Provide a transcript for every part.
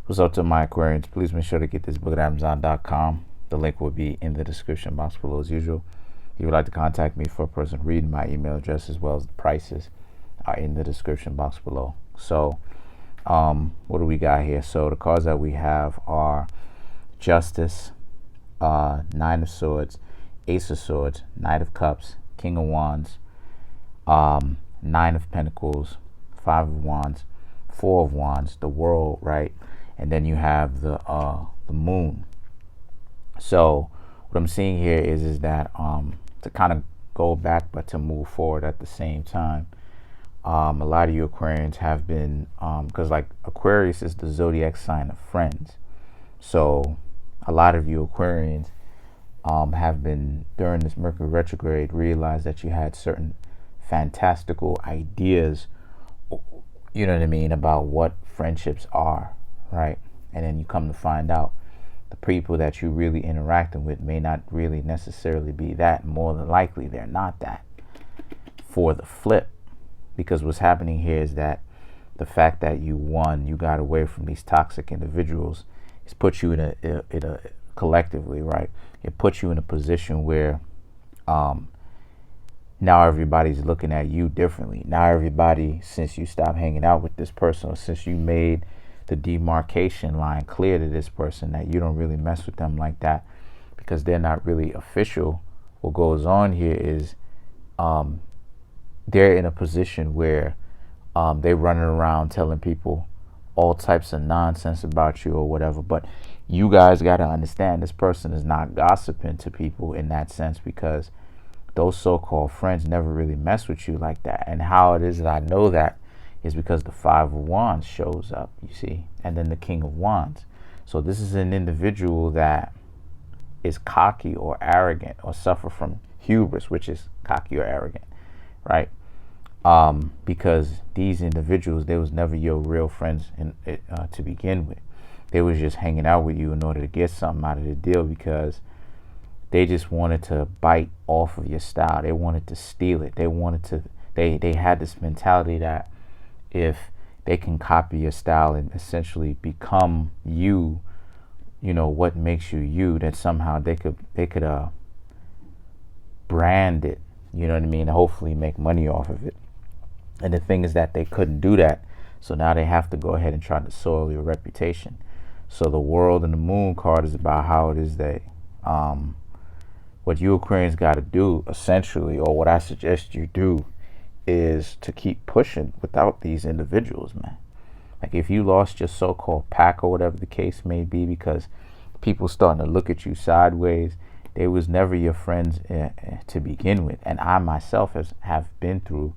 What's up to my Aquarians? Please make sure to get this book at Amazon.com. The link will be in the description box below as usual. If you would like to contact me for a person reading, my email address as well as the prices are in the description box below. So, what do we got here? So the cards that we have are Justice, Nine of Swords, Ace of Swords, Knight of Cups, King of Wands, Nine of Pentacles, Five of Wands, Four of Wands, the World, right? And then you have the Moon. So what I'm seeing here is that to kind of go back but to move forward at the same time. A lot of you Aquarians have been, because like Aquarius is the zodiac sign of friends. So a lot of you Aquarians have been, during this Mercury retrograde, realized that you had certain fantastical ideas, you know what I mean, about what friendships are, right? And then you come to find out the people that you really interacting with may not really necessarily be that. More than likely they're not that. For the flip, because what's happening here is that the fact that you got away from these toxic individuals, it's put you in a collectively, right? It puts you in a position where now everybody's looking at you differently. Now everybody, since you stopped hanging out with this person, or since you made the demarcation line clear to this person that you don't really mess with them like that because they're not really official, what goes on here is they're in a position where they're running around telling people all types of nonsense about you or whatever. But you guys got to understand, this person is not gossiping to people in that sense, because those so-called friends never really mess with you like that. And how it is that I know that is because the Five of Wands shows up, you see, and then the King of Wands. So this is an individual that is cocky or arrogant or suffer from hubris, which is cocky or arrogant, right? Because these individuals, they was never your real friends to begin with. They was just hanging out with you in order to get something out of the deal, because they just wanted to bite off of your style. They wanted to steal it. They wanted to, they had this mentality that if they can copy your style and essentially become you, you know, what makes you you, that somehow they could brand it, you know what I mean, hopefully make money off of it. And the thing is that they couldn't do that, so now they have to go ahead and try to soil your reputation. So the World and the Moon card is about how it is that what you Aquarians got to do essentially, or what I suggest you do, is to keep pushing without these individuals, man. Like if you lost your so-called pack or whatever the case may be, because people starting to look at you sideways, they was never your friends to begin with. And I myself have been through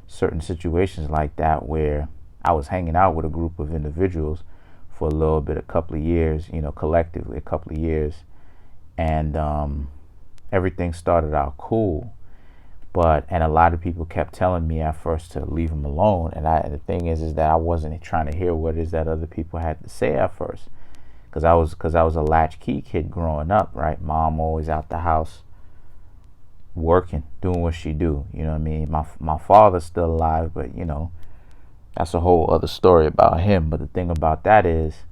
certain situations like that, where I was hanging out with a group of individuals for a little bit, a couple of years, you know, collectively a couple of years, and everything started out cool. And a lot of people kept telling me at first to leave them alone. And the thing is that I wasn't trying to hear what it is that other people had to say at first, because I was a latchkey kid growing up, right? Mom always out the house working, doing what she do. You know what I mean? My father's still alive, but you know, that's a whole other story about him. But the thing about that is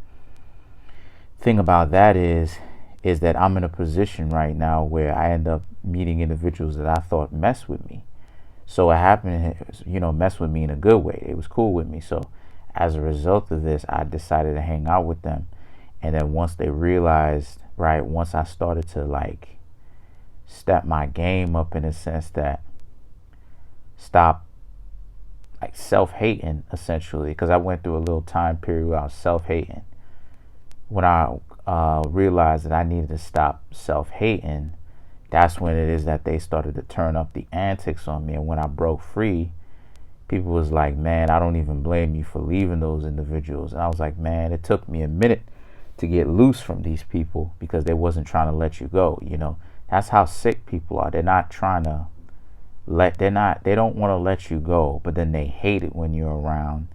that I'm in a position right now where I end up meeting individuals that I thought mess with me. So it happened, you know, mess with me in a good way. It was cool with me. So as a result of this, I decided to hang out with them. And then once they realized, right, once I started to like step my game up in a sense that stop like self-hating essentially, because I went through a little time period where I was self-hating. When I realized that I needed to stop self-hating, that's when it is that they started to turn up the antics on me. And when I broke free, people was like, man, I don't even blame you for leaving those individuals. And I was like, man, it took me a minute to get loose from these people, because they wasn't trying to let you go. You know, that's how sick people are. They're not trying to they don't want to let you go, but then they hate it when you're around,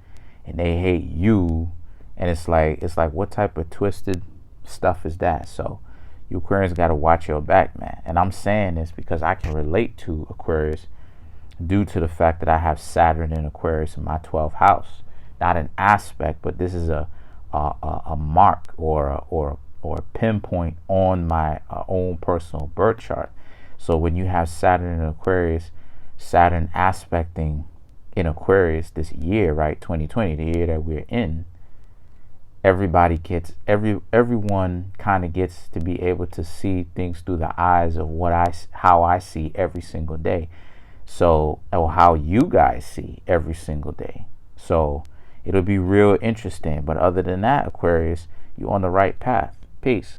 and they hate you. And it's like what type of twisted stuff is that? So you Aquarians got to watch your back, man. And I'm saying this because I can relate to Aquarius due to the fact that I have Saturn in Aquarius in my 12th house. Not an aspect, but this is a a mark or a pinpoint on my own personal birth chart. So when you have Saturn in Aquarius, Saturn aspecting in Aquarius this year, right, 2020, the year that we're in, everyone kind of gets to be able to see things through the eyes of how I see every single day. So, or how you guys see every single day. So it'll be real interesting. But other than that, Aquarius, you're on the right path. Peace.